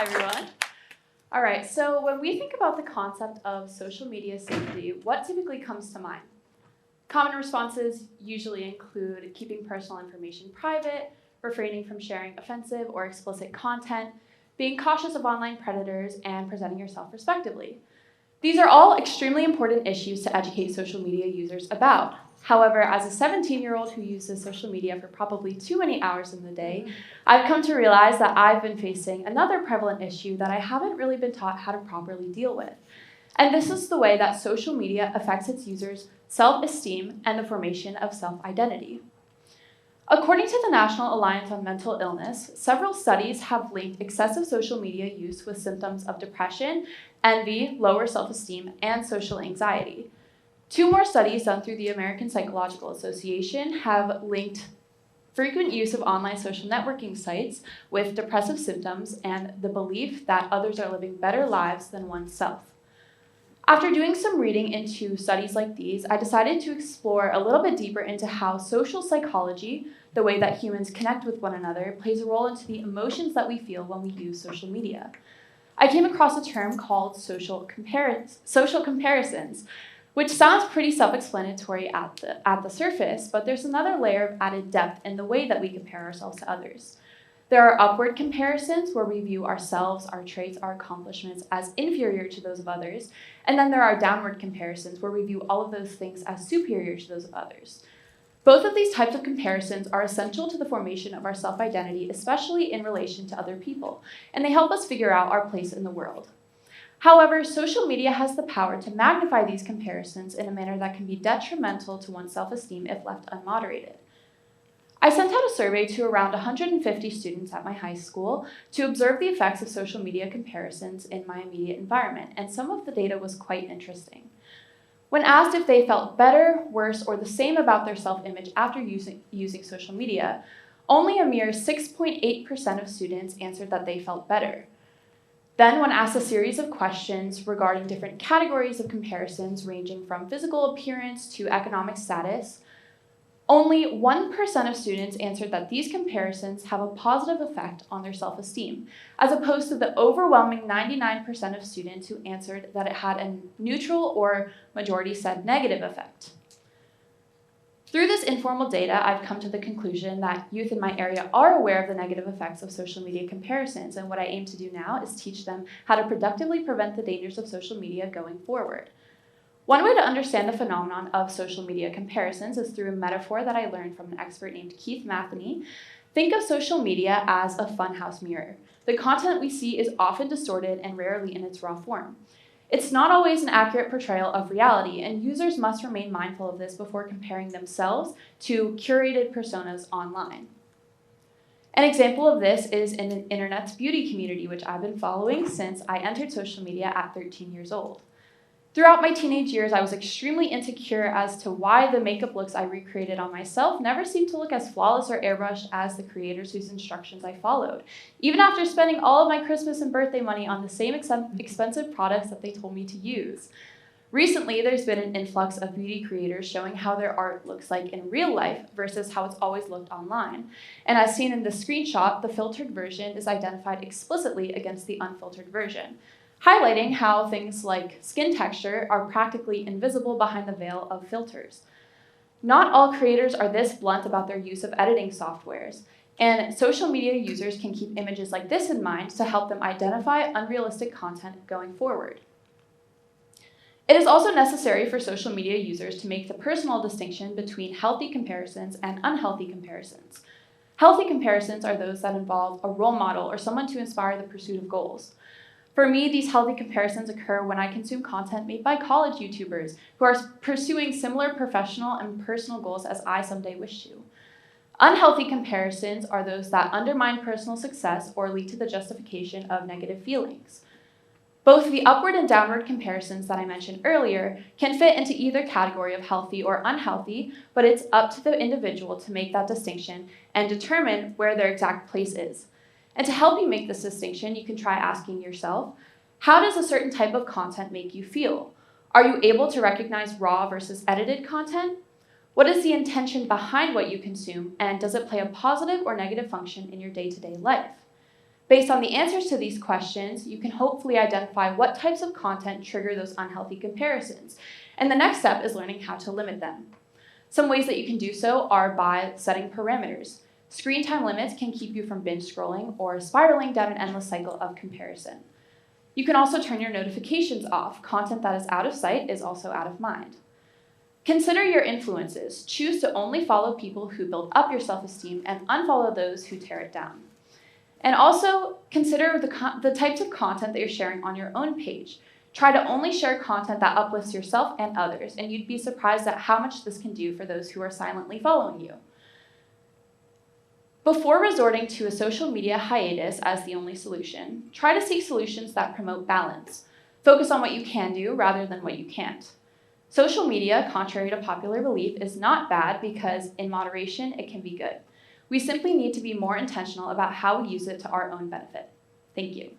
Hi, everyone. All right, so when we think about the concept of social media safety, what typically comes to mind? Common responses usually include keeping personal information private, refraining from sharing offensive or explicit content, being cautious of online predators, and presenting yourself respectably. These are all extremely important issues to educate social media users about. However, as a 17-year-old who uses social media for probably too many hours in the day, I've come to realize that I've been facing another prevalent issue that I haven't really been taught how to properly deal with. And this is the way that social media affects its users' self-esteem and the formation of self-identity. According to the National Alliance on Mental Illness, several studies have linked excessive social media use with symptoms of depression, envy, lower self-esteem, and social anxiety. Two more studies done through the American Psychological Association have linked frequent use of online social networking sites with depressive symptoms and the belief that others are living better lives than oneself. After doing some reading into studies like these, I decided to explore a little bit deeper into how social psychology, the way that humans connect with one another, plays a role into the emotions that we feel when we use social media. I came across a term called social comparisons, which sounds pretty self-explanatory at the surface, but there's another layer of added depth in the way that we compare ourselves to others. There are upward comparisons where we view ourselves, our traits, our accomplishments as inferior to those of others, and then there are downward comparisons where we view all of those things as superior to those of others. Both of these types of comparisons are essential to the formation of our self-identity, especially in relation to other people, and they help us figure out our place in the world. However, social media has the power to magnify these comparisons in a manner that can be detrimental to one's self-esteem if left unmoderated. I sent out a survey to around 150 students at my high school to observe the effects of social media comparisons in my immediate environment, and some of the data was quite interesting. When asked if they felt better, worse, or the same about their self-image after using social media, only a mere 6.8% of students answered that they felt better. Then, when asked a series of questions regarding different categories of comparisons ranging from physical appearance to economic status, only 1% of students answered that these comparisons have a positive effect on their self-esteem, as opposed to the overwhelming 99% of students who answered that it had a neutral or majority said negative effect. Through this informal data, I've come to the conclusion that youth in my area are aware of the negative effects of social media comparisons, and what I aim to do now is teach them how to productively prevent the dangers of social media going forward. One way to understand the phenomenon of social media comparisons is through a metaphor that I learned from an expert named Keith Matheny. Think of social media as a funhouse mirror. The content we see is often distorted and rarely in its raw form. It's not always an accurate portrayal of reality, and users must remain mindful of this before comparing themselves to curated personas online. An example of this is in the internet's beauty community, which I've been following since I entered social media at 13 years old. Throughout my teenage years, I was extremely insecure as to why the makeup looks I recreated on myself never seemed to look as flawless or airbrushed as the creators whose instructions I followed, even after spending all of my Christmas and birthday money on the same expensive products that they told me to use. Recently, there's been an influx of beauty creators showing how their art looks like in real life versus how it's always looked online. And as seen in the screenshot, the filtered version is identified explicitly against the unfiltered version, highlighting how things like skin texture are practically invisible behind the veil of filters. Not all creators are this blunt about their use of editing softwares, and social media users can keep images like this in mind to help them identify unrealistic content going forward. It is also necessary for social media users to make the personal distinction between healthy comparisons and unhealthy comparisons. Healthy comparisons are those that involve a role model or someone to inspire the pursuit of goals. For me, these healthy comparisons occur when I consume content made by college YouTubers who are pursuing similar professional and personal goals as I someday wish to. Unhealthy comparisons are those that undermine personal success or lead to the justification of negative feelings. Both the upward and downward comparisons that I mentioned earlier can fit into either category of healthy or unhealthy, but it's up to the individual to make that distinction and determine where their exact place is. And to help you make this distinction, you can try asking yourself, how does a certain type of content make you feel? Are you able to recognize raw versus edited content? What is the intention behind what you consume, and does it play a positive or negative function in your day-to-day life? Based on the answers to these questions, you can hopefully identify what types of content trigger those unhealthy comparisons. And the next step is learning how to limit them. Some ways that you can do so are by setting parameters. Screen time limits can keep you from binge scrolling or spiraling down an endless cycle of comparison. You can also turn your notifications off. Content that is out of sight is also out of mind. Consider your influences. Choose to only follow people who build up your self-esteem and unfollow those who tear it down. And also consider the types of content that you're sharing on your own page. Try to only share content that uplifts yourself and others, and you'd be surprised at how much this can do for those who are silently following you. Before resorting to a social media hiatus as the only solution, try to seek solutions that promote balance. Focus on what you can do rather than what you can't. Social media, contrary to popular belief, is not bad because in moderation, it can be good. We simply need to be more intentional about how we use it to our own benefit. Thank you.